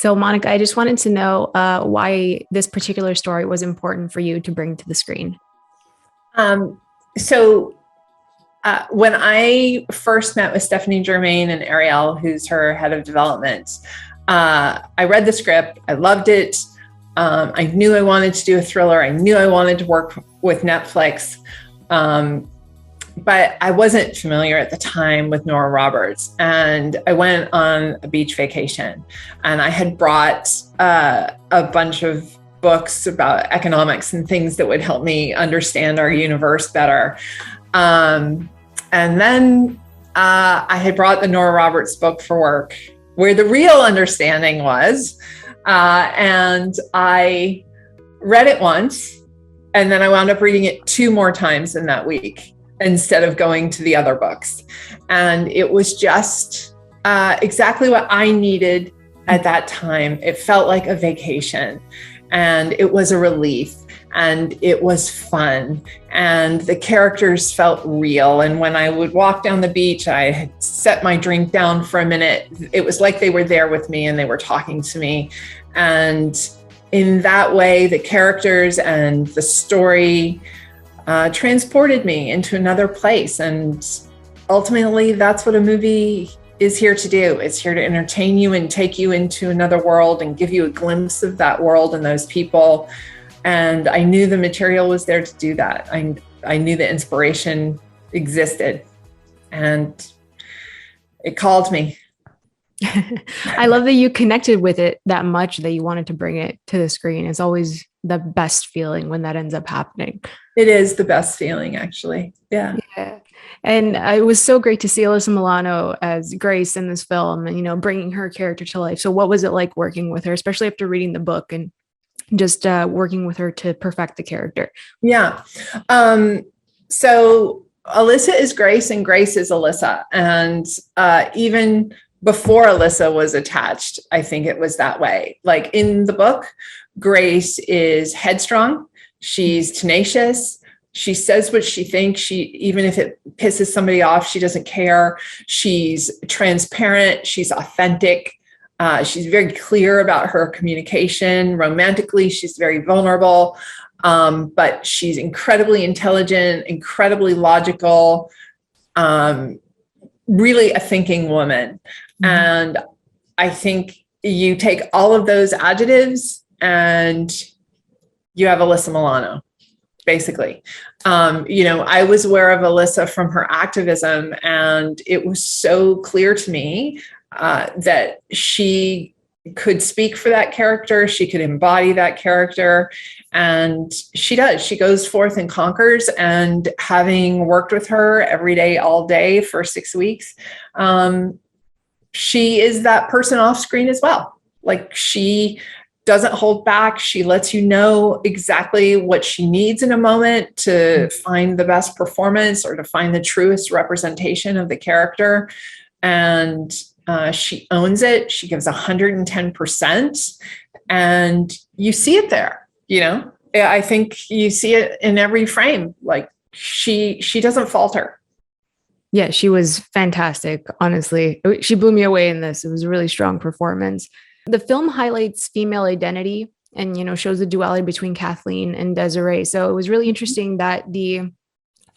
So, Monica, I just wanted to know why this particular story was important for you to bring to the screen. Um, so when I first met with Stephanie Germain and Ariel, who's her head of development, I read the script. I loved it. I knew I wanted to do a thriller. I knew I wanted to work with Netflix. But I wasn't familiar at the time with Nora Roberts. And I went on a beach vacation, and I had brought a bunch of books about economics and things that would help me understand our universe better. And then I had brought the Nora Roberts book for work, where the real understanding was. And I read it once, and then I wound up reading it 2 more times in that week instead of going to the other books. And it was just exactly what I needed at that time. It felt like a vacation, and it was a relief, and it was fun, and the characters felt real. And when I would walk down the beach, I had set my drink down for a minute. It was like they were there with me and they were talking to me. And in that way, the characters and the story transported me into another place. And ultimately, that's what a movie is here to do. It's here to entertain you and take you into another world and give you a glimpse of that world and those people. And I knew the material was there to do that. I knew the inspiration existed, and it called me. I love that you connected with it that much that you wanted to bring it to the screen. It's always the best feeling when that ends up happening. It is the best feeling, actually. Yeah. And it was so great to see Alyssa Milano as Grace in this film and, bringing her character to life. So what was it like working with her, especially after reading the book and just working with her to perfect the character? Yeah. So Alyssa is Grace and Grace is Alyssa. And even before Alyssa was attached, I think it was that way. Like in the book, Grace is headstrong. She's tenacious. She says what she thinks. Even if it pisses somebody off, she doesn't care. She's transparent. She's authentic. She's very clear about her communication. Romantically, she's very vulnerable, but she's incredibly intelligent, incredibly logical, really a thinking woman. Mm-hmm. And I think you take all of those adjectives and you have Alyssa Milano, basically. I was aware of Alyssa from her activism, and it was so clear to me that she could speak for that character. She could embody that character. And she does. She goes forth and conquers. And having worked with her every day, all day for 6 weeks, she is that person off screen as well. Like, she doesn't hold back. She lets you know exactly what she needs in a moment to find the best performance or to find the truest representation of the character. And she owns it. She gives 110%, and you see it there. I think you see it in every frame. Like, she doesn't falter. Yeah, she was fantastic. Honestly, she blew me away in this. It was a really strong performance. The film highlights female identity and, shows the duality between Kathleen and Desiree. So it was really interesting that the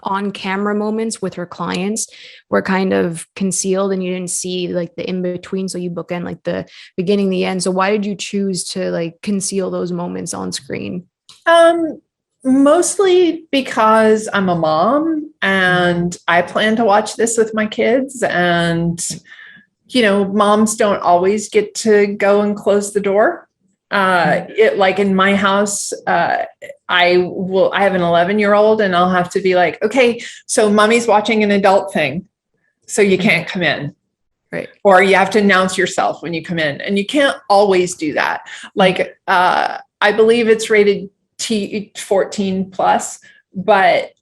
on-camera moments with her clients were kind of concealed and you didn't see like the in-between. So you bookend like the beginning, the end. So why did you choose to like conceal those moments on screen? Mostly because I'm a mom and I plan to watch this with my kids, and moms don't always get to go and close the door. Like in my house, I have an 11-year-old and I'll have to be like, okay, so mommy's watching an adult thing, so you can't come in. Right. Or you have to announce yourself when you come in, and you can't always do that. Like, I believe it's rated T14 plus, but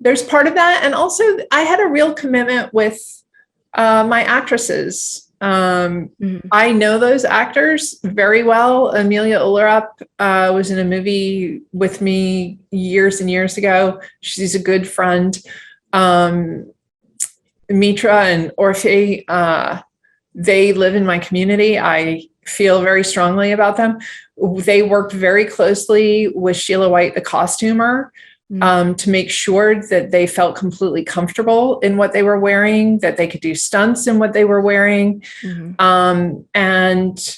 there's part of that. And also I had a real commitment with my actresses. I know those actors very well. Amelia Ullerup was in a movie with me years and years ago. She's a good friend. Mitra and Orphe, they live in my community. I feel very strongly about them. They worked very closely with Sheila White, the costumer, to make sure that they felt completely comfortable in what they were wearing, that they could do stunts in what they were wearing. And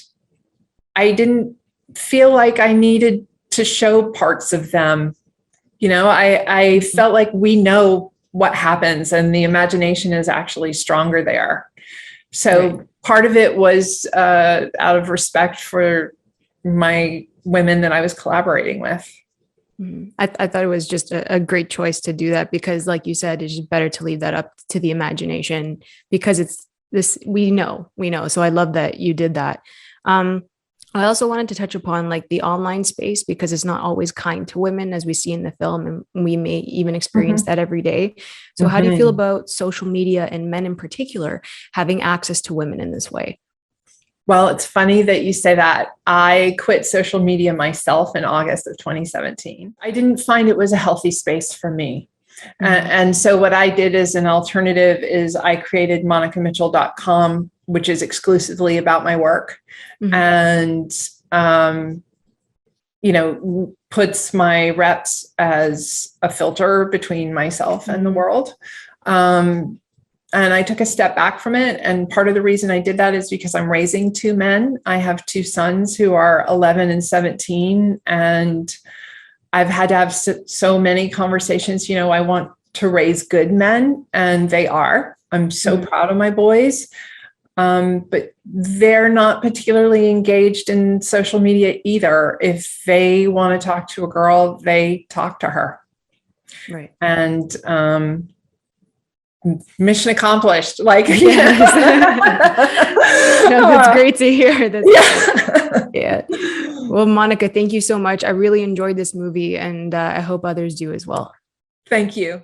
I didn't feel like I needed to show parts of them. You know, I felt like we know what happens and the imagination is actually stronger there. So part of it was out of respect for my women that I was collaborating with. I thought it was just a great choice to do that because, like you said, it's just better to leave that up to the imagination because it's this, we know. So I love that you did that. I also wanted to touch upon like the online space because it's not always kind to women as we see in the film, and we may even experience that every day. So how do you feel about social media and men in particular having access to women in this way? Well, it's funny that you say that. I quit social media myself in August of 2017. I didn't find it was a healthy space for me. And so what I did as an alternative is I created MonikaMitchell.com, which is exclusively about my work and, you know, puts my reps as a filter between myself and the world. And I took a step back from it. And part of the reason I did that is because I'm raising two men. I have two sons who are 11 and 17. And I've had to have so many conversations. You know, I want to raise good men, and they are. I'm so proud of my boys. But they're not particularly engaged in social media either. If they want to talk to a girl, they talk to her. Right. And mission accomplished. Like, yes. No, that's great to hear. Yeah. Well, Monika, thank you so much. I really enjoyed this movie, and I hope others do as well. Thank you.